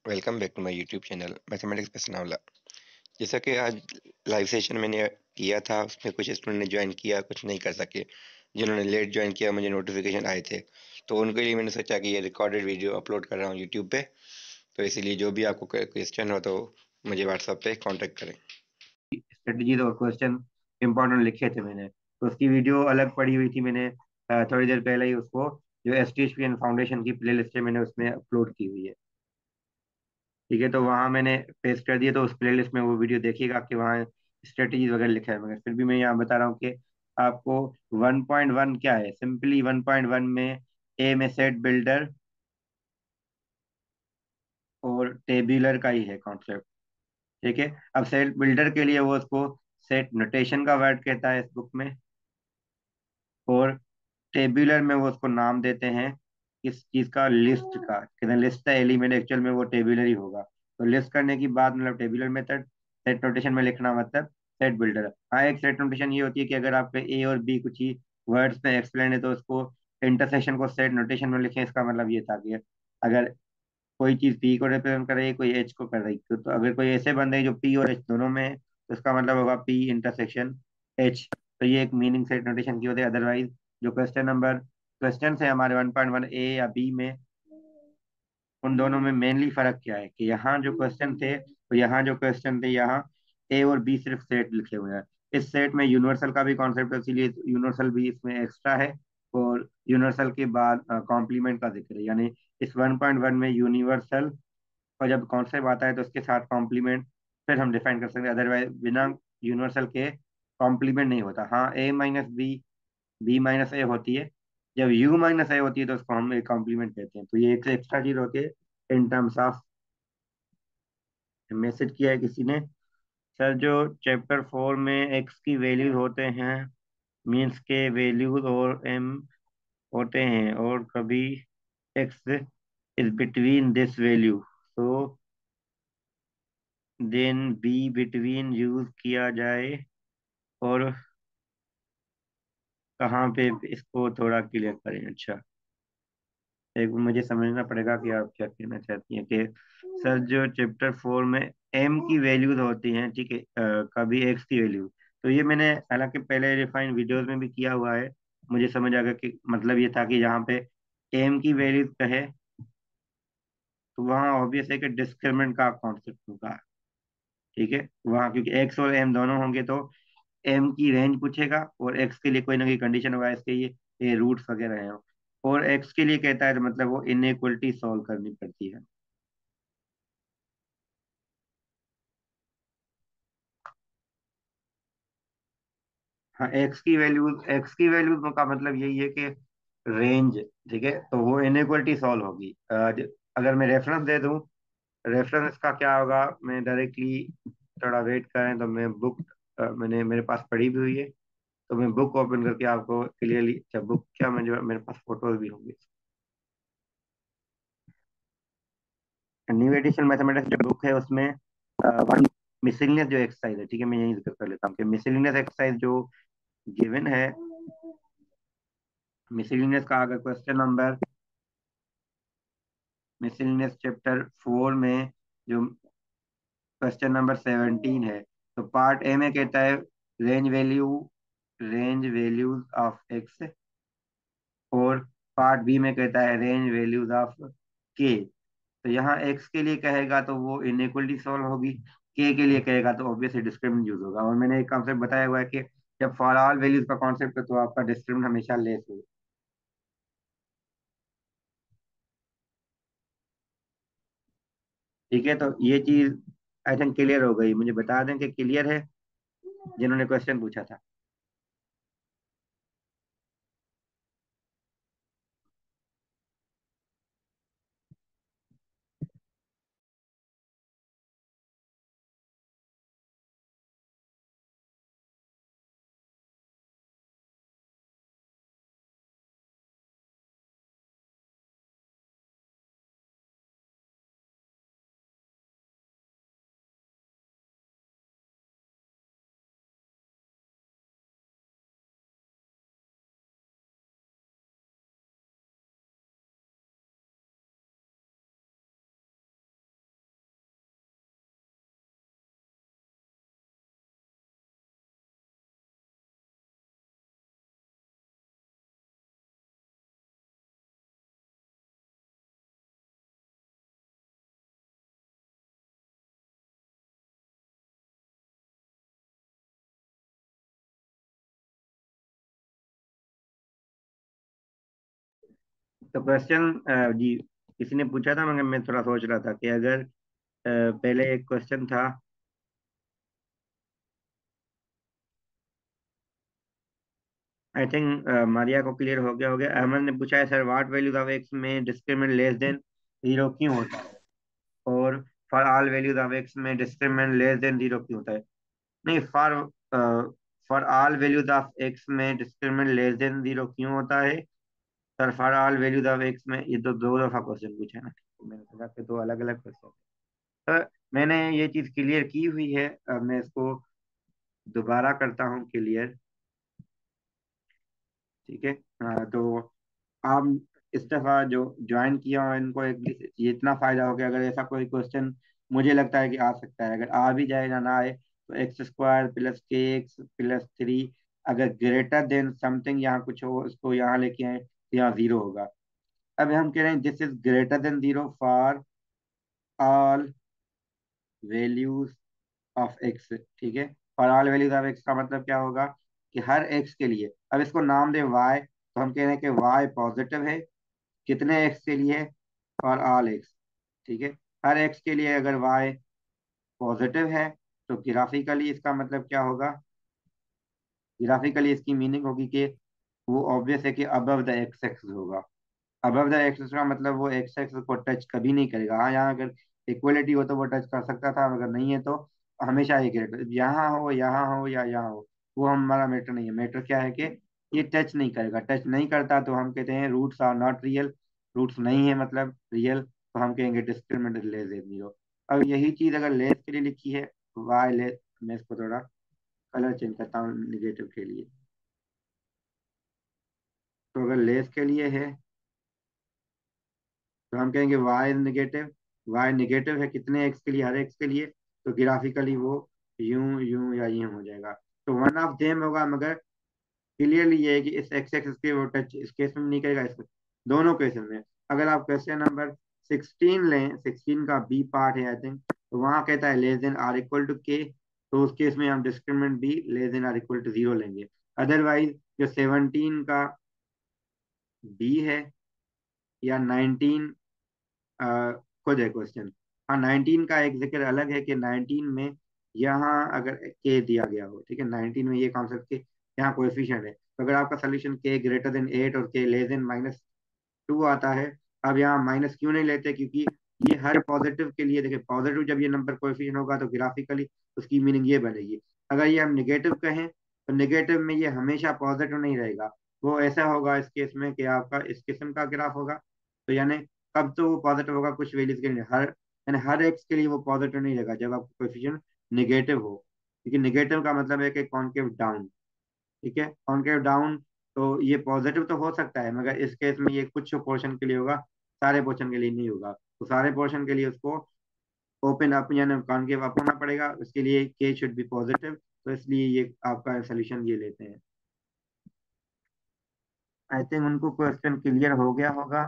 Welcome back to my YouTube channel mathematics पे सनावला। जैसा कि आज लाइव सेशन मैंने किया था, उसमें कुछ स्टूडेंट ने ज्वाइन किया, कुछ नहीं कर सके। जिन्होंने लेट ज्वाइन किया मुझे नोटिफिकेशन आए थे, तो उनके लिए मैंने सोचा कि ये रिकॉर्डेड वीडियो अपलोड कर रहा हूँ यूट्यूब पे। तो इसीलिए जो भी आपको क्वेश्चन हो तो मुझे व्हाट्सएप पे कांटेक्ट करें। स्ट्रेटजीज और क्वेश्चन इंपॉर्टेंट लिखे थे मैंने, तो उसकी वीडियो अलग पड़ी हुई थी। मैंने थोड़ी देर पहले ही उसको जो S T H P N foundation की प्ले लिस्ट है मैंने उसमें अपलोड की हुई है। ठीक है, तो वहाँ मैंने पेस्ट कर दिया, तो उस प्ले लिस्ट में वो वीडियो देखिएगा कि वहाँ स्ट्रेटजीज वगैरह लिखा है। मगर फिर भी मैं यहाँ बता रहा हूँ कि आपको 1.1 क्या है। सिंपली 1.1 में ए में सेट बिल्डर और टेबुलर का ही है कॉन्सेप्ट। ठीक है, अब सेट बिल्डर के लिए वो उसको सेट नोटेशन का वर्ड कहता है इस बुक में, और टेबुलर में वो उसको नाम देते हैं किस चीज का, लिस्ट का। किधर लिस्ट है एलिमेंट, एक्चुअल में वो टेबुलर ही होगा। तो लिस्ट करने की बात मतलब टेबुलर मेथड, सेट नोटेशन में लिखना मतलब सेट बिल्डर। हाँ, एक सेट नोटेशन ये होती है कि अगर आपके ए और बी कुछ ही वर्ड्स में एक्सप्लेन है तो उसको इंटरसेक्शन को सेट नोटेशन में लिखें। इसका मतलब ये था कि अगर कोई चीज पी को रिप्रेजेंट कर रही है, कोई एच को कर रही है, तो अगर कोई ऐसे बंदे हैं जो पी और एच दोनों में है तो इसका मतलब होगा पी इंटरसेक्शन एच। तो ये एक मीनिंग सेट नोटेशन की होती है। अदरवाइज जो क्वेश्चन है हमारे 1.1 ए या बी में, उन दोनों में मेनली फर्क क्या है कि यहाँ जो क्वेश्चन थे तो यहाँ जो क्वेश्चन थे, यहाँ ए और बी सिर्फ सेट लिखे हुए हैं। इस सेट में यूनिवर्सल का भी कॉन्सेप्ट है, इसीलिए यूनिवर्सल भी इसमें एक्स्ट्रा है। और यूनिवर्सल के बाद कॉम्प्लीमेंट का जिक्र है, यानी इस 1.1 में यूनिवर्सल और जब कॉन्सेप्ट आता है तो उसके साथ कॉम्प्लीमेंट फिर हम डिफाइन कर सकते हैं। अदरवाइज बिना यूनिवर्सल के कॉम्प्लीमेंट नहीं होता। हाँ, ए माइनस बी, बी माइनस ए होती है। जब यू माइनस ए होती है तो उसको हम एक कॉम्प्लीमेंट कहते हैं। तो ये एक एक्स्ट्रा चीज होती है इन टर्म्स ऑफ। मैसेज किया है किसी ने, सर जो चैप्टर 4 में एक्स की वैल्यूज होते हैं, मीन्स के वैल्यूज और एम होते हैं, और कभी x is between this value, तो देन बी बिटवीन यूज किया जाए, और कहाँ पे इसको थोड़ा क्लियर करें। अच्छा, एक मुझे समझना पड़ेगा कि आप क्या कहना चाहती हैं कि सर जो चैप्टर 4 में एम की वैल्यूज होती हैं, ठीक है, कभी एक्स की वैल्यू। तो ये मैंने हालांकि पहले रिफाइंड वीडियोस में भी किया हुआ है। मुझे समझ आ गया कि मतलब ये था कि यहाँ पे एम की वैल्यूज कहे तो वहाँ ऑब्वियस है कि डिस्क्रिमिनेंट का कॉन्सेप्ट होगा। ठीक है, वहाँ क्योंकि एक्स और एम दोनों होंगे तो एम की रेंज पूछेगा, और एक्स के लिए कोई ना कोई कंडीशन होगा इसके ये रूट्स वगैरह हैं। और एक्स के लिए कहता है तो मतलब वो इनइक्वलिटी सॉल्व करनी पड़ती है। हाँ, एक्स की वैल्यूज का मतलब यही है कि रेंज। ठीक है, तो वो इनइक्वलिटी सॉल्व होगी। अगर मैं रेफरेंस दे दूं, रेफरेंस का क्या होगा, मैं डायरेक्टली, थोड़ा वेट करें तो मैं बुक, मैंने मेरे पास पढ़ी भी हुई है, तो मैं बुक ओपन करके आपको क्लियरली, अच्छा बुक क्या, मुझे मेरे पास फोटोज भी होंगी। न्यू एडिशन मैथमेटिक्स जो बुक है उसमें वन मिसलिनियस जो एक्सरसाइज है, ठीक है, मैं यही जिक्र कर लेता हूँ कि मिसलिनियस एक्सरसाइज जो गिवन है, मिसलिनियस का अगर क्वेश्चन नंबर, मिसलिनियस चैप्टर 4 में जो क्वेश्चन नंबर 17 है, तो पार्ट ए में कहता है range value, range values of x, और पार्ट बी में कहता है रेंज वैल्यूज ऑफ के। तो यहाँ एक्स के लिए कहेगा तो वो इनइक्वलिटी सॉल्व होगी, के लिए कहेगा तो ऑब्वियसली डिस्क्रिमिनेंट यूज होगा। और मैंने एक कॉन्सेप्ट बताया हुआ है कि जब फॉर ऑल वैल्यूज का कॉन्सेप्ट है तो आपका डिस्क्रिमिनेंट हमेशा लेस होगा। ठीक है, तो ये चीज आई थिंक क्लियर हो गई। मुझे बता दें कि क्लियर है जिन्होंने क्वेश्चन पूछा था। तो क्वेश्चन जी किसी ने पूछा था, मगर मैं थोड़ा सोच रहा था कि अगर पहले एक क्वेश्चन था। आई थिंक मारिया को क्लियर हो गया। अहमद ने पूछा है, sir what values of x में डिस्क्रिमिनेंट लेस देन जीरो क्यों होता है, और for all values of x में डिस्क्रिमिनेंट लेस देन जीरो क्यों होता है। नहीं, for all values of x में डिस्क्रिमिनेंट लेस देन जीरो क्यों होता है। Sir for all values of x में, ये तो दो दफा क्वेश्चन पूछा है ना, तो मैंने सोचा कि दो अलग अलग क्वेश्चन। तो मैंने ये चीज क्लियर की हुई है, अब मैं इसको दोबारा करता हूँ क्लियर। ठीक है। तो आप इस दफा जो ज्वाइन किया हो इनको एटलीस्ट ये इतना फायदा हो गया, अगर ऐसा कोई क्वेश्चन मुझे लगता है कि आ सकता है, अगर आ भी जाए ना ना आए, तो एक्स स्क्वायर प्लस के एक्स प्लस थ्री अगर ग्रेटर देन समथिंग यहाँ कुछ हो, उसको यहाँ लेके आए तो यहाँ जीरो होगा। अब हम कह रहे हैं this is greater than zero for all values of x. ठीक है। For all values of X का मतलब क्या होगा कि हर एक्स के लिए, अब इसको नाम दे वाई, तो हम कह रहे हैं कि वाई पॉजिटिव है कितने एक्स के लिए, फॉर ऑल एक्स। ठीक है। हर एक्स के लिए अगर वाई पॉजिटिव है, तो ग्राफिकली इसका मतलब क्या होगा, ग्राफिकली इसकी मीनिंग होगी कि वो ऑब्वियस है कि अबव द एक्स एक्स होगा। अबव द एक्स का मतलब वो एक्स एक्स को टच कभी नहीं करेगा। हाँ, यहाँ अगर इक्वलिटी हो तो वो टच कर सकता था, अगर नहीं है तो हमेशा एक रेट, यहाँ हो या यहाँ हो, वो हमारा मैटर नहीं है। मैटर क्या है कि ये टच नहीं करेगा। टच नहीं करता तो हम कहते हैं roots are not real. Roots नहीं है मतलब रियल, तो हम कहेंगे डिस्क्रिमिनेंट लेस देन जीरो। अब यही चीज अगर लेस के लिए लिखी है, वाई लेस, मैं इसको थोड़ा कलर चेंज करता हूँ निगेटिव के लिए। तो अगर लेस के लिए है, तो हम कहेंगे y is negative. Y negative है कितने एक्स के लिए, हर एक्स के लिए, तो ग्राफिकली वो यूं यूं या यूं हो जाएगा। तो वन ऑफ देम होगा, मगर क्लियरली ये है कि इस एक्स एक्स के वो टच इस केस में नहीं करेगा, इस दोनों केसेस में। अगर आप क्वेश्चन नंबर 16 लें, 16 का बी पार्ट है आई थिंक, तो वहां कहता है less than or equal to k, तो उस केस में हम discriminant b less than or equal to zero लेंगे। अदरवाइज जो 17 का बी है या 19 खुद है क्वेश्चन। हाँ, 19 का एक जिक्र अलग है कि 19 में यहाँ अगर के दिया गया हो, ठीक है, 19 में ये कॉन्सेप्ट के यहाँ कोएफिशिएंट है, तो अगर आपका सोल्यूशन के ग्रेटर देन 8 और के लेस देन माइनस टू आता है। अब यहाँ माइनस क्यों नहीं लेते, क्योंकि ये हर पॉजिटिव के लिए, देखिए पॉजिटिव जब ये नंबर कोएफिशिएंट होगा तो ग्राफिकली उसकी मीनिंग ये बनेगी। अगर ये हम निगेटिव कहें, तो निगेटिव में ये हमेशा पॉजिटिव नहीं रहेगा। वो ऐसा होगा इस केस में कि आपका इस किस्म का ग्राफ होगा, तो यानी कब तो वो पॉजिटिव होगा कुछ वैल्यूज के लिए, यानी हर एक्स के लिए वो पॉजिटिव नहीं रहेगा जब आपका कोएफिशिएंट निगेटिव हो। क्योंकि निगेटिव का मतलब है कि कॉन्केव डाउन। ठीक है, कॉन्केव डाउन, तो ये पॉजिटिव तो हो सकता है, मगर इस केस में ये कुछ पोर्शन के लिए होगा, सारे पोर्शन के लिए नहीं होगा। तो सारे पोर्शन के लिए उसको ओपन अप यानी कॉन्केव अप होना पड़ेगा, उसके लिए के शुड बी पॉजिटिव, तो इसलिए ये आपका सोल्यूशन ये लेते हैं। आई थिंक उनको क्वेश्चन क्लियर हो गया होगा।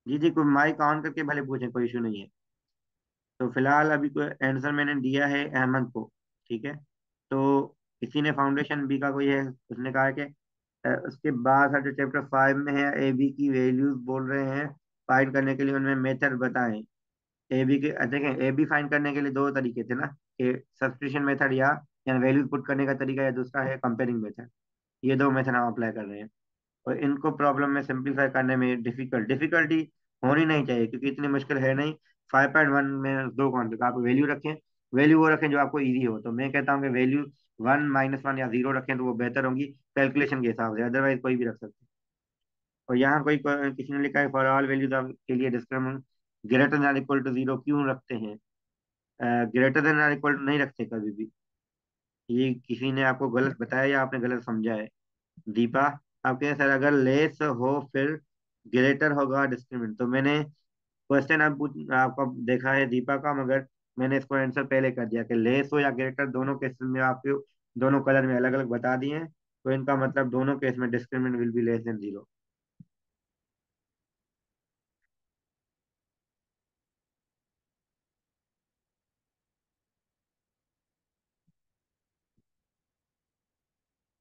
जी जी, कोई माइक ऑन करके भले पूछे, कोई इशू नहीं है। तो फिलहाल अभी कोई आंसर मैंने दिया है अहमद को। ठीक है। तो किसी ने फाउंडेशन बी का कोई है, उसने कहा है कि उसके बाद जो चैप्टर 5 में है ए बी की वैल्यूज बोल रहे हैं, फाइंड करने के लिए उनमें मेथड बताएं। ए बी के देखें, ए बी फाइंड करने के लिए दो तरीके थे ना, कि सब्स्टिट्यूशन मेथड या वैल्यूज पुट करने का तरीका, या दूसरा है कंपेयरिंग मेथड। ये दो मेथड हम अप्लाई कर रहे हैं, और इनको प्रॉब्लम में सिंप्लीफाई करने में डिफिकल्टी होनी नहीं चाहिए, क्योंकि इतनी मुश्किल है नहीं। 5.1 में दो कॉन्सेप्ट आप वैल्यू रखें, वैल्यू वो रखें जो आपको इजी हो। तो मैं कहता हूँ कि वैल्यू वन माइनस वन या जीरो रखें, तो वो बेहतर होंगी कैलकुलेशन के हिसाब से, अदरवाइज कोई भी रख सकते हैं। और यहाँ किसी ने लिखा है फॉर ऑल वैल्यूज के लिए discriminant greater than equal to zero क्यों रखते हैं। ग्रेटर देन इक्वल टू नहीं रखते कभी भी। ये किसी ने आपको गलत बताया या आपने गलत समझा है। दीपा, आप कहें सर अगर लेस हो फिर ग्रेटर होगा डिस्क्रिमिनेंट, तो मैंने क्वेश्चन आपका देखा है दीपा का, मगर मैंने इसको आंसर पहले कर दिया कि लेस हो या ग्रेटर दोनों केस में आपके दोनों कलर में अलग अलग बता दिए हैं, तो इनका मतलब दोनों केस में discriminant will be less than zero.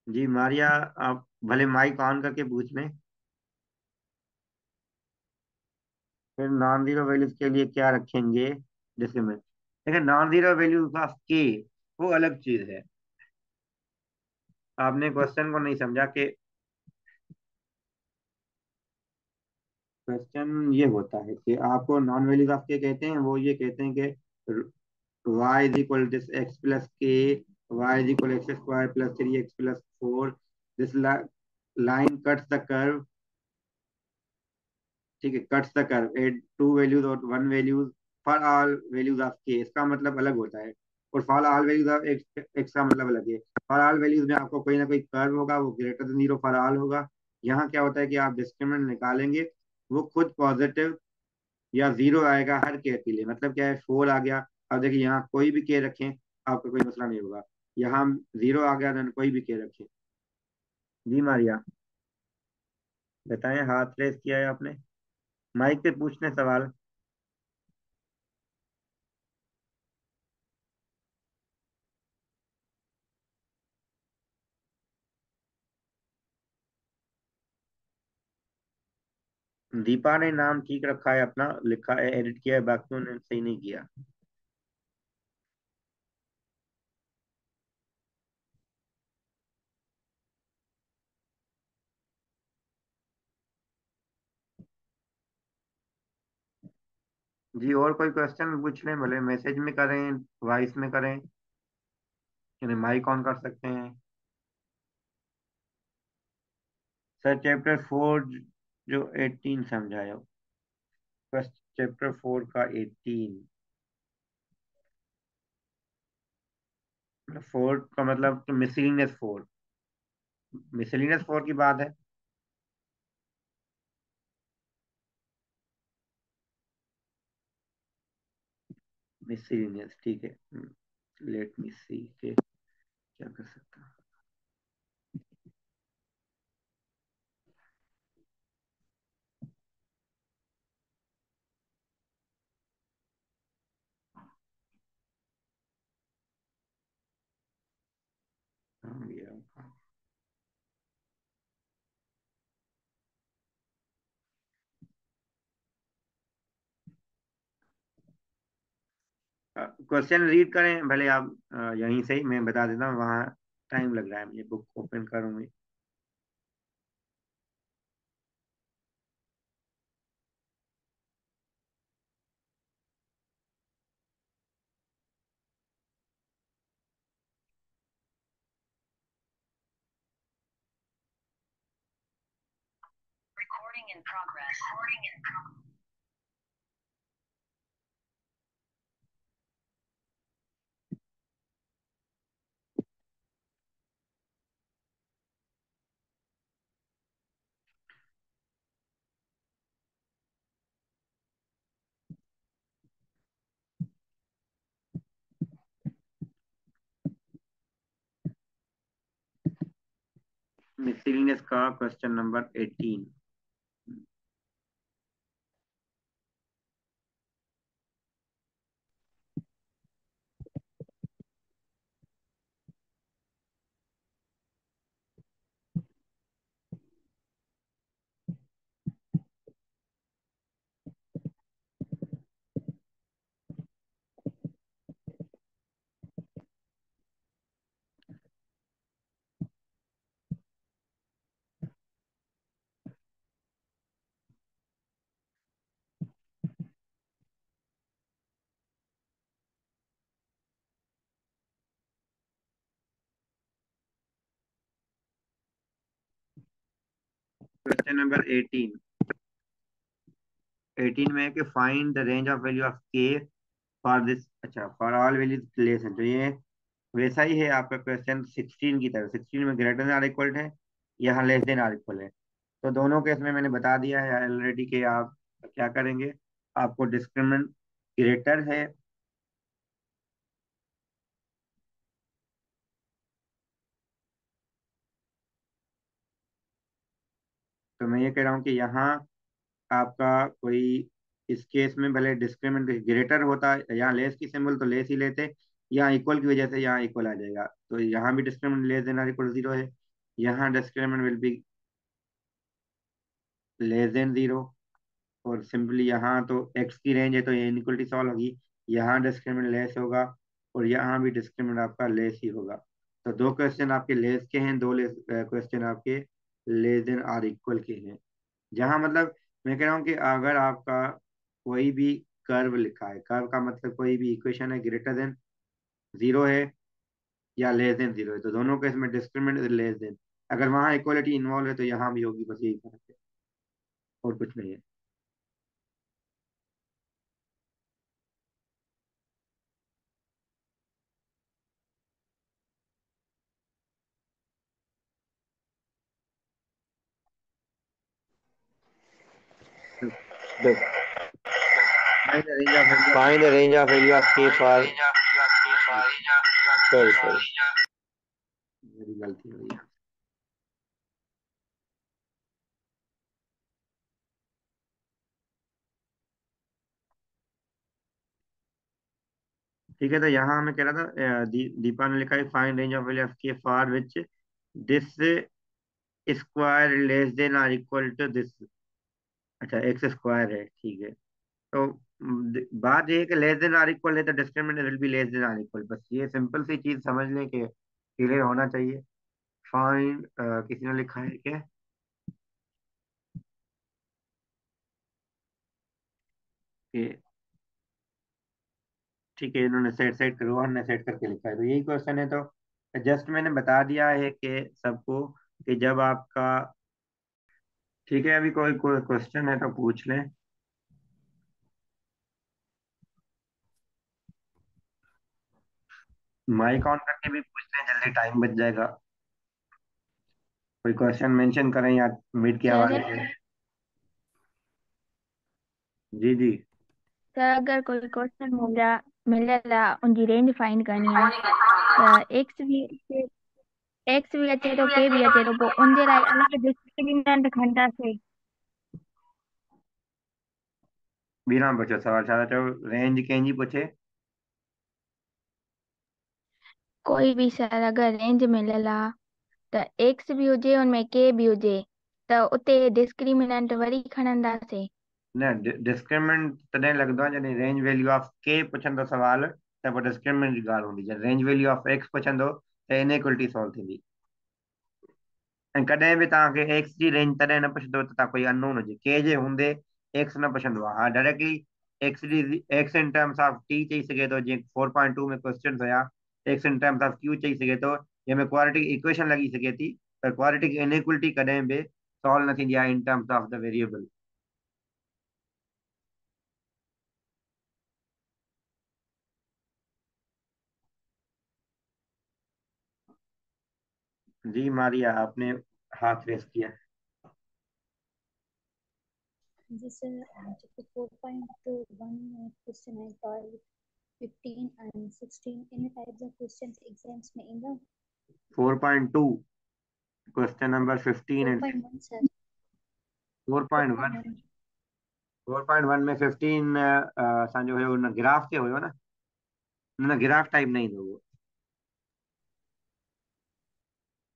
जी मारिया, आप भले माइक ऑन करके पूछ लें। फिर नॉन जीरो वैल्यूज के लिए क्या रखेंगे डिस्क्रिमिनेंट? देखिए, नॉन जीरो वैल्यूज ऑफ के वो अलग चीज है। आपने क्वेश्चन को नहीं समझा कि क्वेश्चन ये होता है कि आपको नॉन वैल्यूज ऑफ के कहते हैं, वो ये कहते हैं कि y is equal this x plus K, y is equal X square plus 3x plus 4, this line cuts the curve. ठीक है, cuts the curve at two values और one values for all values of K, इसका मतलब अलग होता है। और for all values of X का मतलब अलग है। फॉर ऑल वैल्यूज में आपको कोई ना कोई कर्व होगा, वो greater than zero for all होगा। यहाँ क्या होता है कि आप डिस्क्रिमिनेंट निकालेंगे, वो खुद पॉजिटिव या जीरो आएगा हर के लिए। मतलब क्या है, 4 आ गया, अब देखिए यहाँ कोई भी के रखें आपका कोई मसला नहीं होगा। यहाँ 0 आ गया, देन कोई भी के रखें। जी मारिया, बताएं, हाथ रेस किया है आपने, माइक पे पूछने सवाल। दीपा ने नाम ठीक रखा है अपना, लिखा है, एडिट किया है, बाकियों ने सही नहीं किया। जी, और कोई क्वेश्चन पूछ लें, भले मैसेज में करें, वॉइस में करें, यानी माइक ऑन कर सकते हैं। सर चैप्टर 4 जो 18 समझाया, बस चैप्टर 4 का 18, 4 का मतलब मिसलिनियस 4, मिसलिनियस 4 की बात है। मिसलिनियस, ठीक है। लेट मी सी के क्या कर सकता हूँ। क्वेश्चन रीड करें भले आप, यहीं से ही मैं बता देता हूँ, वहाँ टाइम लग रहा है मुझे, बुक ओपन करूंगी। मिसलिनियस का क्वेश्चन नंबर 18। क्वेश्चन नंबर 18, 18 में है कि find the range of value of K for this, अच्छा, फॉर ऑल वैल्यूज लेस है, तो ये वैसा ही है आपका क्वेश्चन 16 की तरह। 16 में ग्रेटर देन आर इक्वल है, यहाँ लेस देन आर इक्वल है। तो दोनों केस में मैंने बता दिया है ऑलरेडी कि आप क्या करेंगे। आपको डिस्क्रिमिनेंट ग्रेटर है, तो मैं ये कह रहा हूँ कि यहाँ आपका कोई, इस केस में भले डिस्क्रिमिनेंट ग्रेटर होता, यहाँ लेस की सिंबल तो लेस ही लेते, यहाँ इक्वल की वजह से यहाँ इक्वल आ जाएगा, तो यहाँ भी discriminant less than or equal 0 है। यहाँ discriminant will be less than 0, और सिंपली यहाँ तो x की रेंज है तो ये इनइक्वलिटी सॉल्व होगी। यहाँ डिस्क्रिमिनेंट लेस होगा और यहाँ भी डिस्क्रिमिनेंट आपका लेस ही होगा। तो दो क्वेश्चन आपके लेस के हैं, दो क्वेश्चन आपके लेस देन आर इक्वल के हैं। जहाँ मतलब मैं कह रहा हूँ कि अगर आपका कोई भी कर्व लिखा है, कर्व का मतलब कोई भी इक्वेशन है ग्रेटर देन 0 है या लेस देन 0 है, तो दोनों केस में डिस्क्रिमिनेंट लेस देन, अगर वहाँ इक्वलिटी इन्वॉल्व है तो यहाँ भी होगी, बस यही फर्क है और कुछ नहीं है। Find the range of value of, Find the range of value of k for sorry. मेरी गलती हुई है। ठीक है, तो यहाँ मैं कह रहा था दीपा ने लिखा है find range of value of K for which this square less than और इक्वल टू दिस। अच्छा, एक्स स्क्वायर है, ठीक है। तो बात ये है कि लेस देन और इक्वल है तो discriminant will be less than और इक्वल, बस ये सिंपल सी चीज समझ लें कि क्लियर होना चाहिए। फाइंड, किसी ने लिखा है क्या कि ठीक है, इन्होंने सेट सेट रोहन ने सेट करके लिखा है, तो यही क्वेश्चन है। तो जस्ट मैंने बता दिया है कि सबको कि जब आपका, ठीक है, अभी कोई कोई क्वेश्चन है तो पूछ लें। माइक ऑन करके भी पूछ लें, जल्दी टाइम बच जाएगा। कोई क्वेश्चन मेंशन करें या मिड के सर हवाले से। जी जी। सर अगर कोई क्वेश्चन मिलेला उनकी रेंज फाइंड करनी आहे त एक्स भी अचे तो के भी अचे तो पोइ उनजे लाइ अलॻि डिस्क्रिमिनेंट खणंदासीं। बिना पूछो सवाल, छा था चओ, रेंज कंहिंजी पूछे? कोई भी सर अगर रेंज मिलियल आहे त एक्स भी हुजे उनमें के भी हुजे त उते डिस्क्रिमिनेंट वरी खणंदासीं। न, डिस्क्रिमिनेंट तॾहिं लॻंदो आहे जॾहिं रेंज वैल्यू ऑफ के पुछंदो सवाल, त पोइ डिस्क्रिमिनेंट जी ॻाल्हि हूंदी। जॾहिं रेंज वैल्यू ऑफ एक्स पुछंदो त इनइक्वलिटी सॉल्व थींदी। ऐं कॾहिं बि तव्हांखे एक्स जी रेंज तॾहिं न पुछंदो त तव्हां कोई अननोन हुजे, के जे हूंदे एक्स न पुछंदो आहे। हा, directly x in terms of T चई सघे थो, जीअं 4.2 में क्वेश्चन हुया, x in terms of Q चई सघे थो, जंहिंमें क्वाड्रेटिक इक्वेशन लॻी सघे थी, पर क्वाड्रेटिक इनइक्वलिटी कॾहिं बि सॉल्व न थींदी आहे in terms of the variable. जी मारिया, आपने हाथ रेस किया। जी सर, जेको 4.1 में क्वेश्चन है 12, 15 एंड 16 इन टाइप जा क्वेश्चन एग्जाम्स में ईंदा। 4.2 क्वेश्चन नंबर 15 एंड 4.1 सर, 4.1। 4.1। 4.1 में 15 असांजो हुयो न, ग्राफ ते हुयो न, न ग्राफ टाइप न ईंदो हुओ।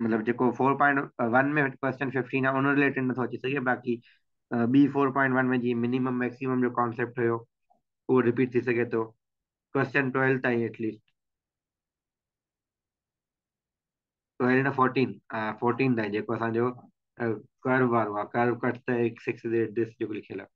मतलब जेको 4.1 में क्वेश्चन 15 आहे उन रिलेटेड नथो अची सघे, बाक़ी बी 4.1 में जीअं मिनिमम मैक्सिमम जो कॉन्सेप्ट हुयो उहो रिपीट थी सघे थो, क्वेश्चन 12 ताईं एटलीस्ट। 12 न 14, 14 ताईं जेको असांजो कर्व वारो आहे, कर्व कट त एक 6 दिस जेको लिखियल आहे।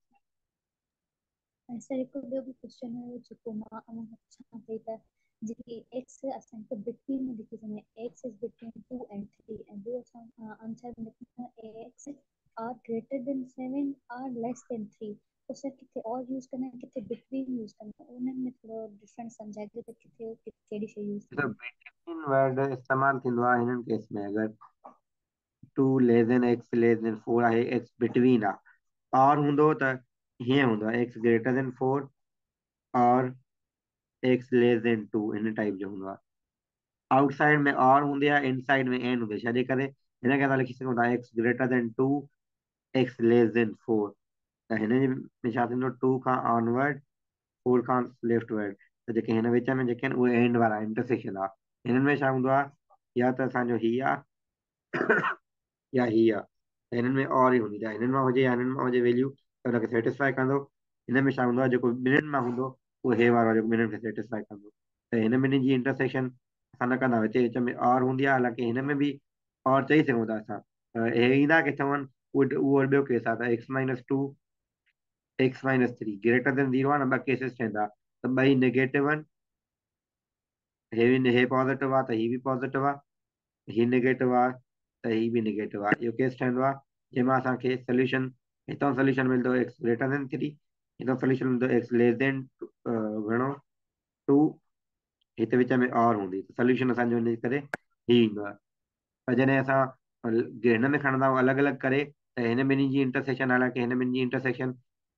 ऐं सर हिकु ॿियो बि क्वेश्चन हुयो जेको मां पुछां पई त जेकी एक्स असांखे बिटवीन में लिखी सघे, एक्स इज बिटवीन 2 एंड 3, ऐं ॿियो असां आंसर में लिखूं x are greater than 7 are less than 3, तो सर किथे और यूज़ करना है किथे बिटवीन यूज़ करना है, उन्हनि में थोरो डिफरेंस सम्झाइजो त किथे कहिड़ी शइ यूज़ तो थींदी। बिटवीन वर्ड इस्तेमाल थींदो आहे हिननि केस में, अगरि 2 less than x less than 4 आहे, एक्स बिटवीन आहे। और हूंदो त हीअं हूंदो आहे, एक्स ग्रेटर देन 4 और एक्स लेस देन 2, इन टाइप जो हूंदो आहे। आउटसाइड में और हूंदी आहे, इनसाइड में एन हूंदी आहे, छाजे करे हिन खे असां लिखी सघूं था x greater than 2 x less than 4, त हिन जे में छा थींदो, 2 खां ऑनवर्ड 4 खां लेफ्ट वर्ड, त जेके हिन विच में जेके आहिनि उहे एंड वारा इंटरसेक्शन आहे। हिननि में छा हूंदो आहे, या त असांजो ही आहे या ही आहे त हिननि में और ई हूंदी त हिननि मां हुजे या हिननि मां हुजे वैल्यू त हुनखे सेटिस्फाई कंदो। हिन में छा हूंदो आहे जेको ॿिन्हिनि मां हूंदो उहो हे वारो जेको ॿिन्हिनि खे सेटिस्फाई कंदो। त हिन ॿिन्हिनि जी इंटरसेक्शन असां न कंदा विच विच में और हूंदी आहे, हालांकि हिन में बि और चई सघूं था असां। हे ईंदा किथां आहिनि, उहो ॿियो केस आहे त x-2 x-3 ग्रेटर देन 0 आहे न, ॿ केसेस ठहंदा त ॿई नेगेटिव आहिनि। हे पॉज़िटिव आहे त ही बि पॉज़िटिव आहे, ही नेगेटिव आहे त ही बि नेगेटिव आहे। इहो केस ठहंदो आहे जंहिंमां असांखे सोल्यूशन, हितां सोल्यूशन मिलंदो x ग्रेटर देन 3, हितां सोल्यूशन मिलंदो x लेस देन घणो 2, हिते विच में और हूंदी त सोल्यूशन असांजो इन करे ही ईंदो आहे। पर जॾहिं असां हिन में खणंदा आहियूं अलॻि अलॻि करे त हिन ॿिन्ही जी इंटरसेक्शन, हालांकि हिन ॿिन्ही जी इंटरसेक्शन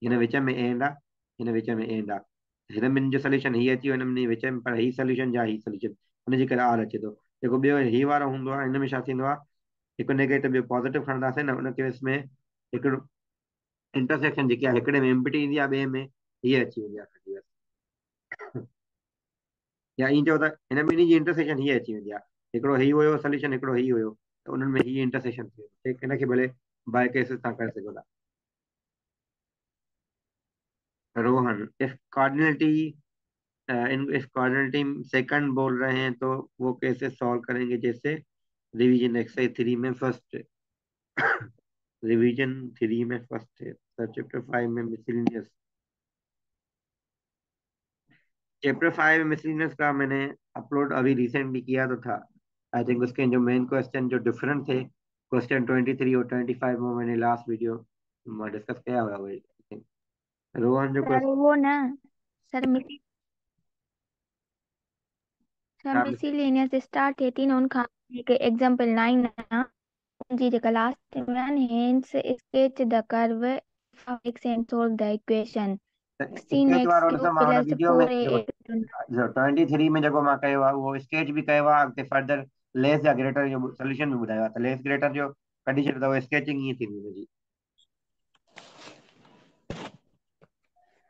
हिन विच में एंड आहे, हिन विच में एंड आहे। हिन ॿिन्ही जो सोल्यूशन ही अची वियो हिन ॿिन्ही विच में, पर ही सोल्यूशन जा ही सोल्यूशन हुनजे करे आर अचे थो। जेको ॿियो ही वारो हूंदो आहे हिन में छा थींदो आहे, हिकु नेगेटिव ॿियो पॉज़िटिव खणंदासीं न, उन केस में हिकिड़ो इंटरसेक्शन जेकी आहे हिकिड़े में एम्प्टी ईंदी आहे, ॿिए में हीअ अची वेंदी आहे खाली बस। या ईअं चओ त हिन ॿिन्ही जी इंटरसेक्शन हीअ अची वेंदी आहे, हिकिड़ो ही हुयो सोल्यूशन, हिकिड़ो ही हुयो त उन्हनि में ही इंटरसेक्शन थी वेंदो। ठीक, हिनखे भले बाय केसेस तव्हां करे सघो था। रोहन, इफ कार्डिनलिटी सेकंड बोल रहे हैं तो वो कैसे सॉल्व करेंगे? जैसे रिवीजन एक्सरसाइज 3 में फर्स्ट रिवीजन 3 में फर्स्ट है सर, चैप्टर 5 में मिसलिनियस। चैप्टर 5 में मिसलिनियस का मैंने अपलोड अभी रिसेंटली किया तो था। आई थिंक उसके जो मेन क्वेश्चन जो डिफरेंट थे, क्वेश्चन 23 और 25 में मैंने लास्ट वीडियो में डिस्कस किया हुआ है। रोहन जो सर क्वेश्चन वो ना सर मिसलिनियस स्टार्ट थिए न उनखां हिकु एग्जांपल 9 ना जी जेका लास्ट में आहे न, hence sketch the curve of x and solve the equation sketch वारो 16x³ ॾिसो मां हुन प्लस वीडियो में 23 में जेको मां कयो आहे उहो स्केच बि कयो आहे, अॻिते फर्दर लेस या ग्रेटर जो सोल्यूशन बि ॿुधायो आहे। त लेस ग्रेटर जो कढी छॾियो त स्केचिंग ईअं थींदी हुनजी,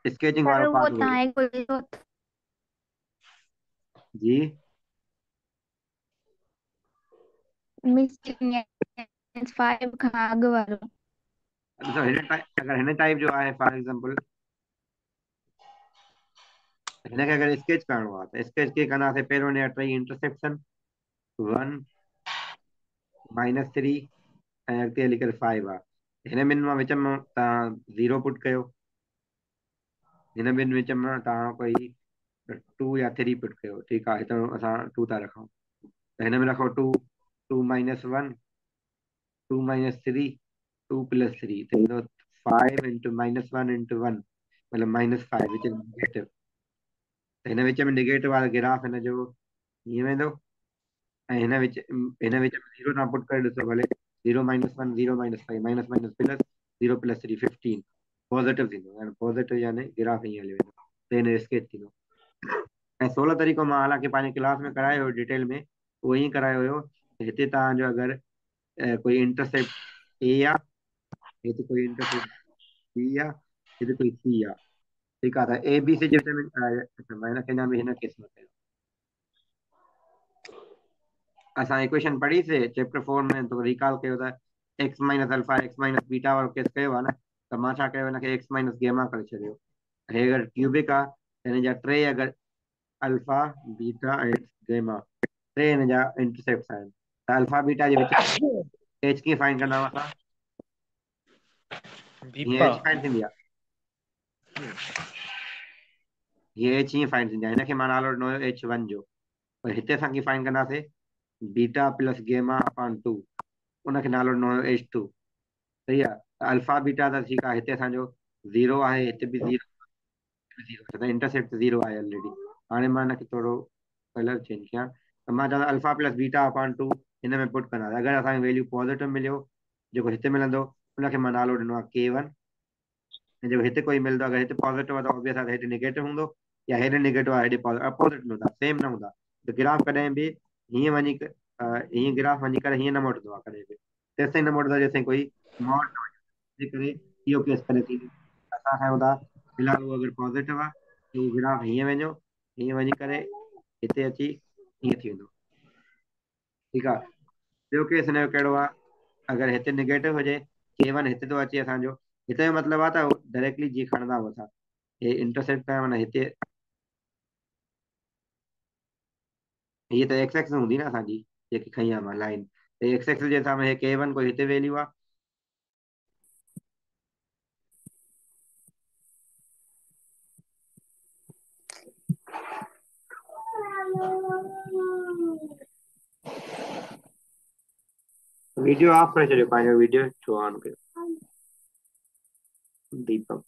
स्केचिंग सर वारो वो पार्ट उहो तव्हां हिकु जी। मिसलिनियस 5 खां अॻु वारो ॾिसो अगरि हिन टाइप जो आहे, फॉर एग्जांपल हिनखे अगरि स्केच करणो आहे त स्केच कीअं कंदासीं, पहिरियों हिन जा टई इंटरसेक्शन 1 -3 ऐं अॻिते हली करे 5 आहे। हिन ॿिनि मां विच में तव्हां 0 पुट कयो, हिन ॿिनि विच में तव्हां कोई 2 या 3 पुट कयो। ठीकु आहे, हितां असां 2 था रखूं त हिन में रखो 2, 2 - 1, 2 - 3, 2 + 3 थींदो 5 × -1 × 1 मतिलबु -5 विच में नेगेटिव। त हिन विच में नेगेटिव वारो ग्राफ हिन जो ईअं वेंदो, ऐं हिन विच में 0 तव्हां पुट करे ॾिसो भले, 0 - 1 0 - 5 माइनस माइनस प्लस 0 + 3 15 पॉज़िटिव थींदो, यानी पॉज़िटिव यानी ग्राफ ईअं हली वेंदो त हिन स्केच थींदो। ऐं 16 तरीक़ो मां हालांकि पंहिंजे क्लास में करायो हुयो डिटेल में, उहो ईअं करायो हुयो त हिते तव्हांजो अगरि कोई इंटरसेप्ट ए आहे, हिते कोई इंटरसेप्ट बी आहे, हिते कोई सी आहे। ठीकु आहे, त ए बी सी जे विच में मां हिन खे बि हिन केस में कयो। असां इक्वेशन पढ़ीसीं चैप्टर 4 में, तो रिकॉल कयो त x - अल्फा x - बीटा वारो केस कयो आहे न, त मां छा कयो हिनखे x - गेमा करे छॾियो। हे अगरि क्यूबिक आहे त हिन जा टे अगरि अल्फा बीटा ऐं गेमा टे हिन जा इंटरसेप्ट्स आहिनि, त अल्फा बीटा जे विच एच कीअं फाइंड कंदा असां, हीअं एच फाइंड थींदी आहे, हीअ एच हीअं फाइंड थींदी आहे। हिनखे मां नालो ॾिनो हुयो H1 जो, पर हिते असां कीअं फाइंड कंदासीं, बीटा प्लस गेमा अपॉन 2, उनखे नालो ॾिनो हुयो H2। सही आहे, त अल्फा बीटा त ठीकु आहे, हिते असांजो 0 आहे, हिते बि 0 त इंटरसेप्ट 0 आहे ऑलरेडी। हाणे मां हिनखे थोरो कलर चेंज कयां त मां चवां अल्फा प्लस बीटा अपॉन 2 हिन में पुट कंदासीं। अगरि असांखे वैल्यू पॉज़िटिव मिलियो, जेको हिते मिलंदो उनखे मां नालो ॾिनो आहे K1, ऐं जेको हिते कोई मिलंदो, अगरि हिते पॉज़िटिव आहे त ऑब्वियस आहे हेठि नेगेटिव हूंदो, या हेॾे नेगेटिव आहे हेॾे अपोजिट हूंदा, सेम न हूंदा। त ग्राफ कॾहिं बि हीअं वञी हीअं ग्राफ वञी करे हीअं न मोटंदो आहे कॾहिं बि, तेसिताईं न मोटंदो जेसिताईं कोई मॉड न हुजे। करे इहो केस करे थी असां खयूं था फिलहाल उहो अगरि पॉज़िटिव आहे त उहो ग्राफ हीअं वञो, हीअं वञी करे हिते अची हीअं थी वेंदो। ठीकु आहे, ॿियो केस हिनजो कहिड़ो आहे, अगरि हिते निगेटिव हुजे K1 हिते थो अचे असांजो, हिते जो मतिलबु आहे त डायरेक्टली जी खणंदा आहियूं असां, हे इंटरसेक्ट कया माना हिते, हीअ त एक्स एक्स हूंदी न असांजी जेकी खई आहे मां लाइन, एक्स एक्स जे हिसाब में K1 कोई हिते वैल्यू आहे। वीडियो ऑफ करे छॾियो, पंहिंजो वीडियो छो ऑन कयो दीपक।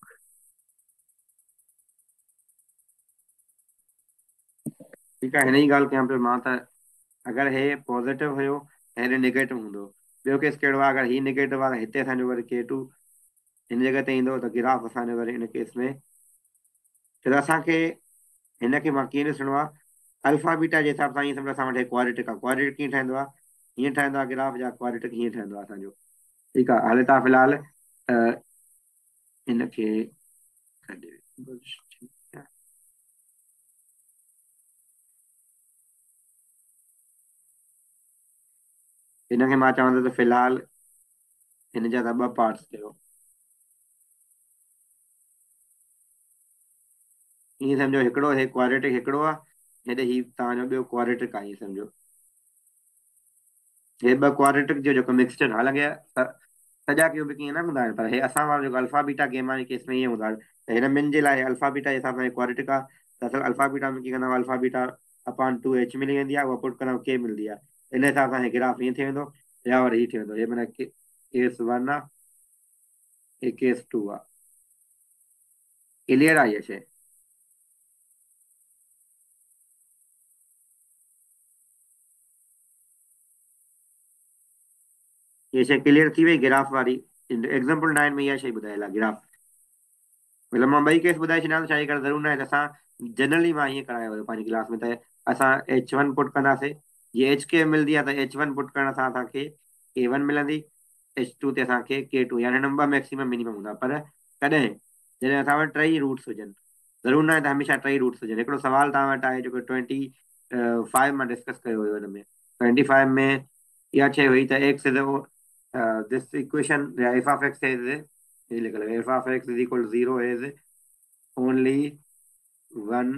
ठीकु आहे, हिन जी ॻाल्हि कयां पियो मां त अगरि हे पॉज़िटिव हुयो ऐं हेॾे निगेटिव हूंदो, ॿियो केस कहिड़ो आहे, अगरि ही निगेटिव आहे त हिते असांजो वरी K2 हिन जॻह ते ईंदो त ग्राफ असांजो वरी हिन केस में, छो त असांखे हिनखे मां कीअं ॾिसणो आहे, अल्फा बीटा जे हिसाब सां ईअं सम्झो असां वटि क्वाड्रेटिक आहे, क्वाड्रेटिक कीअं ठहंदो आहे, हीअं ठहंदो आहे ग्राफ, या क्वाड्रेटिक हीअं ठहंदो आहे असांजो। ठीकु आहे, हाणे तव्हां फ़िलहाल हिनखे हिनखे मां चवां थो त फ़िलहाल हिन जा त ॿ पार्ट्स कयो, ईअं सम्झो हिकिड़ो हे क्वाड्रेटिक हिकिड़ो आहे, हेॾे ही तव्हांजो ॿियो क्वाड्रेटिक आहे, ईअं सम्झो हे ॿ क्वाड्रेटिक जो जेको मिक्सचर, हालांकि सॼा क्यूबिक ईअं न हूंदा आहिनि, पर हे असां वारो जेको अल्फा बीटा गेमा जे केस में ईअं हूंदा आहिनि, त हिन ॿिनि जे लाइ अल्फा बीटा जे हिसाब सां क्वाड्रेटिक आहे, त असां अल्फा बीटा में कीअं कंदा आहियूं, अल्फा बीटा अपॉन 2h मिली वेंदी आहे, उहा पुट कंदा K मिलंदी आहे, इन हिसाब सां हे ग्राफ ईअं थी वेंदो, या वरी हीअ थी वेंदो, हे माना केस 1 आहे, हे केस 2 आहे। क्लियर आहे इहा शइ? ये शइ क्लियर थी वई ग्राफ वारी? एग्जाम्पल 9 में इहा शइ ॿुधायल आहे ग्राफ, मतिलबु मां ॿई केस ॿुधाए छॾियां, छा करे ज़रूर न आहे त असां जनरली मां हीअं करायो हुयो पंहिंजी क्लास में, त असां H1 पुट कंदासीं, जीअं HK मिलंदी आहे त H1 पुट करण सां असांखे K1 मिलंदी, H2 ते असांखे K2, यानी हिन में ॿ मैक्सिमम मिनिमम हूंदा, पर कॾहिं जॾहिं असां वटि टई रूट्स हुजनि, ज़रूर न आहे त हमेशह टई रूट्स हुजनि। हिकिड़ो सवाल तव्हां वटि आहे जेको 25 मां डिस्कस कयो हुयो, हिन में 25 में इहा शइ हुई त x this equation f of x is, ये लिखल है f of x is equal to 0 is only one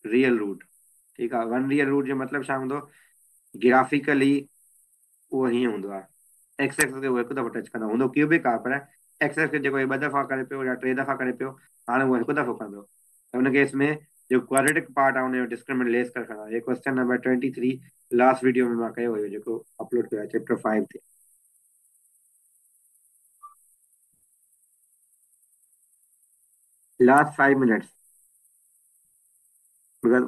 real root. ठीकु आहे, वन रियल रूट जो मतिलबु छा हूंदो, ग्राफिकली उहो हीअं हूंदो आहे, एक्स एक्स खे उहो हिकु दफ़ो टच कंदो हूंदो, क्यूबिक आहे, पर एक्स एक्स खे जेको ॿ दफ़ा करे पियो या 3 दफ़ा करे पियो, हाणे उहो हिकु दफ़ो कंदो, त हुन केस में जो क्वाड्रेटिक पार्ट आहे हुनजो डिस्क्रिमिनेंट लेस करे खणंदा। ये क्वेश्चन नंबर 23 लास्ट वीडियो में मां कयो हुयो, जेको अपलोड कयो आहे चैप्टर 5 ते। लास्ट 5 मिनट्स, बिकॉज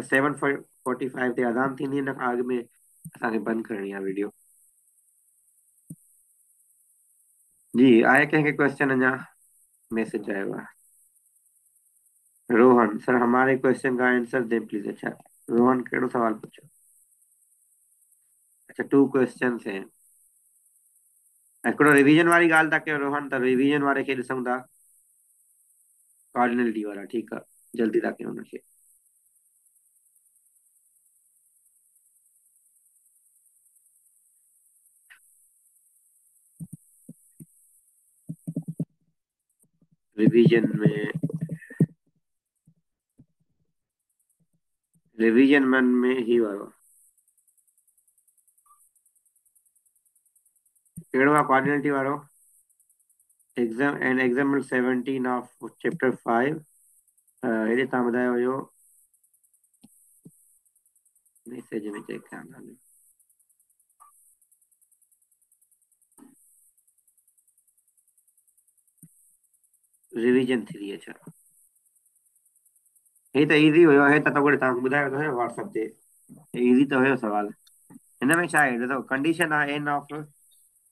7:45 ते अज़ान थींदी, हिन खां अॻु में असांखे बंदि करणी आहे वीडियो। जी, आहे कंहिंखे क्वेश्चन? अञा मैसेज आयो आहे, रोहन सर हमारे क्वेश्चन का आंसर दे प्लीज। अच्छा रोहन, कहिड़ो सवाल पूछो? अच्छा 2 क्वेश्चन हैं, हिकिड़ो रिवीजन वारी ॻाल्हि था कयो रोहन, त रिवीजन वारे खे ॾिसूं था, कार्डिनलिटी वारा, ठीकु आहे, जल्दी था कयूं हुनखे। रिवीजन मन में ही वारो कहिड़ो आहे, कार्डिनलिटी वारो एग्जाम्पल 17 ऑफ चैप्टर 5। हेॾे तव्हां ॿुधायो हुयो, मैसेज में चेक कयां था, रिवीजन 3। अच्छा हे त इज़ी हुयो, हे त तव्हांखे ॿुधायो त हुयो व्हाट्सएप ते, इज़ी त हुयो सवाल। हिन में छा आहे, ॾिसो कंडीशन आहे n of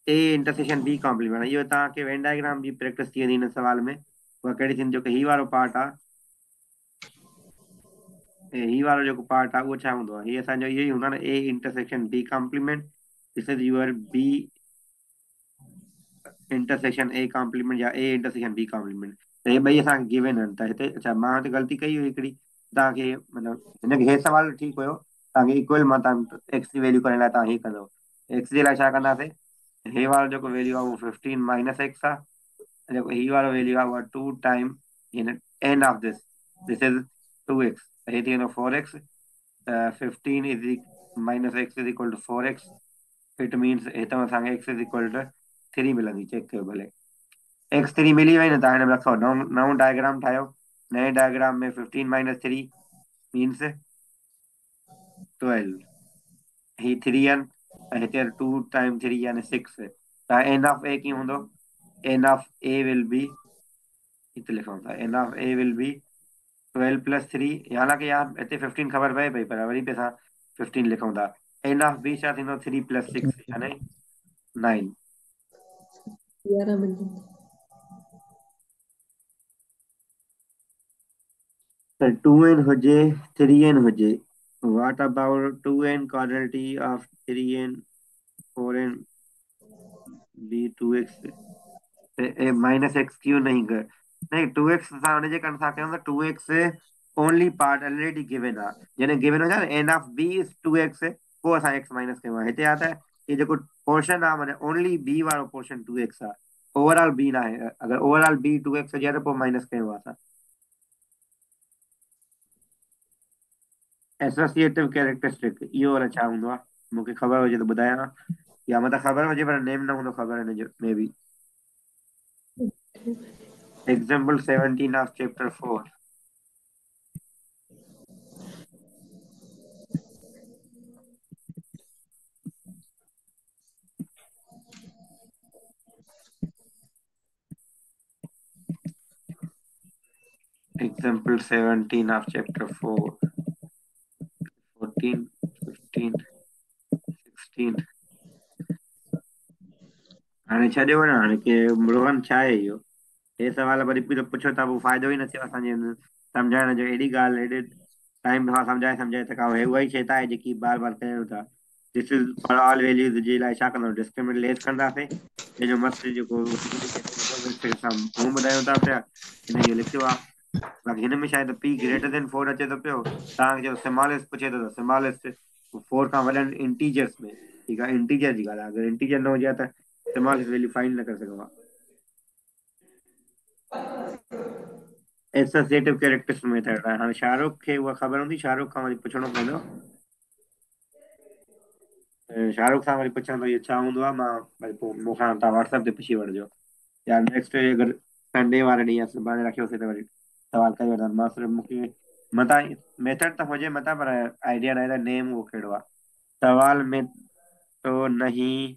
a intersection b complement, इहो तव्हांखे वेन डायग्राम जी प्रैक्टिस थी वेंदी हिन सवाल में, उहा कहिड़ी थींदी, जो कि ही वारो पार्ट आहे, ही वारो जेको पार्ट आहे उहो छा हूंदो आहे, हीअ असांजो इहो ई हूंदो आहे न, a intersection b complement, this is your b intersection a complement, या ए इंटरसेक्शन बी कॉम्प्लीमेंट, त हे ॿई असांखे गिवन आहिनि। त हिते अच्छा मां हिते ग़लती कई हुई हिकिड़ी, तव्हांखे मतिलबु हिनखे हे सवाल ठीकु हुयो, तव्हांखे इक्वल मां तव्हां एक्स जी वैल्यू करण लाइ तव्हां हीअ कंदव। एक्स जे लाइ छा कंदासीं, हे वारो जेको वैल्यू आहे उहो 15 माइनस एक्स आहे, जेको ही वारो वैल्यू आहे उहा 2 time in and of this is 2x, हे थी वेंदो 4x। 15 is minus x is equal to 4x। It means हितां असांखे एक्स इज इक्वल टू 3 मिलंदी। चेक कयो भले, x3 मिली वई न, तव्हां हिन में रखो नओं डायग्राम ठाहियो। नए डायग्राम में 15 माइनस 3 मीन्स 12, ही 3 आहिनि ऐं हिते 2 टाइम 3 यानी 6। त एन ऑफ ए कीअं हूंदो, n of a will be, हिते लिखूं था n of a will be 12 plus 3, हालांकि यहाँ हिते 15 ख़बर पए पई पर वरी बि असां 15 लिखूं था। एन ऑफ बी छा थींदो, 3 प्लस 6 यानी 9। 11 मिनट। त 2n हुजे 3n हुजे, what about 2n quantity of 3n 4n b 2x minus x क्यों नहीं कर, नहीं 2x सां हुनजे कारण छा कयूं त 2x only part already given आहे, जॾहिं गिवन हुजे न N of B is 2x, पोइ असां x माइनस कयूं आहे। हिते आहे त ये जेको पोर्शन आहे माने ओनली बी वारो पोर्शन 2x आहे, ओवरऑल बी न आहे। अगर ओवरऑल बी 2x हुजे त पोइ माइनस कयूं आहे असां। एसोसिएटिव कैरेक्टरिस्टिक इहो वाला छा हूंदो आहे, मूंखे ख़बर हुजे त ॿुधायां, या मतलब ख़बर हुजे पर नेम न हूंदो ख़बर हिन जो may be. Example 17 of chapter 4। Example 17 of chapter 4, 14, 15, 16। हाणे छॾियो न, हाणे की रोहन छा आहे इहो, हे सवाल वरी बि पुछो था पोइ फ़ाइदो ई न थियो असांजे सम्झाइण जो। हेॾी ॻाल्हि हेॾे टाइम खां सम्झाए थकाऊं, हे उहा ई शइ आहे जेकी बार बार कयूं था। This is for all values जे लाइ छा कंदो, डिस्क्रिमिनेंट लेस कंदासीं। जंहिंजो मस्तु जेको मूं ॿुधायूं था पिया हिन इहो लिखियो आहे। बाक़ी हिन में शायदि p ग्रेटर देन 4 अचे थो पियो, तव्हांखे जो स्मॉलेस्ट पुछे थो त स्मॉलेस्ट 4 खां वॾनि इंटीजर्स में, ठीकु आहे इंटीजर जी ॻाल्हि आहे। अगरि इंटीजर न हुजे त स्मॉलेस्ट वैल्यू फाइंड न करे सघूं आहे। एसोसिएटिव कैरेक्टरिस्टिक मेथड हाणे शाहरुख खे उहा ख़बर हूंदी, शाहरुख खां वरी पुछणो पवंदो। शाहरुख सां वरी पुछां थो इहो छा हूंदो आहे, मां वरी पोइ मूंखां तव्हां व्हाट्सएप ते पुछी वठिजो, या नेक्स्ट अगरि संडे वारे ॾींहुं या सुभाणे रखियोसीं त वरी सवाल करे वठंदमि मां। सिर्फ़ु मूंखे मतां मेथड त हुजे मतां, पर आइडिया न आहे त नेम उहो कहिड़ो आहे। सवाल में तो नहीं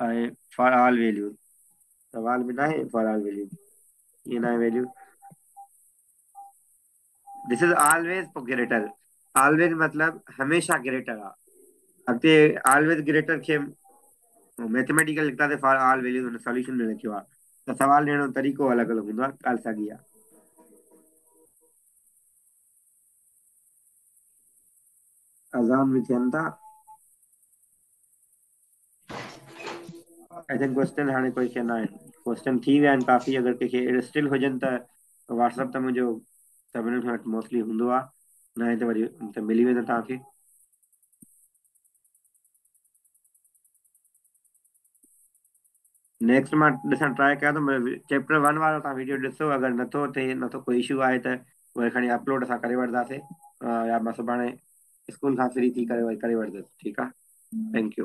आहे फॉर ऑल वैल्यू, सवाल में ना है फॉर ऑल वैल्यू, ये ना है value. This is always greater, always मतलब हमेशा ग्रेटर आहे। अॻिते ऑलवेज ग्रेटर खे मैथमेटिकल लिखंदासीं फॉर ऑल वैल्यूज, हुन सॉल्यूशन में लिखियो आहे, त सवाल ॾियण जो तरीक़ो अलॻि अलॻि हूंदो आहे, ॻाल्हि साॻी आहे। अज़ान बि थियनि था। आई थिंक क्वेश्चन हाणे कोई खे न आहिनि, क्वेश्चन थी विया आहिनि काफ़ी। अगरि कंहिंखे स्टिल हुजनि त व्हाट्सएप ते मुंहिंजो सभिनीनि खां मोस्टली हूंदो आहे, न आहे त वरी त मिली वेंदो तव्हांखे। नेक्स्ट मां ॾिसण ट्राई कयां थो, चैप्टर 1 वारो तव्हां वीडियो ॾिसो, अगरि नथो थिए, नथो कोई इशू आहे त उहे खणी अपलोड असां करे वठंदासीं, या मां सुभाणे स्कूल खां फ्री थी करे वरी करे वठंदुसि। ठीकु आहे, थैंक यू।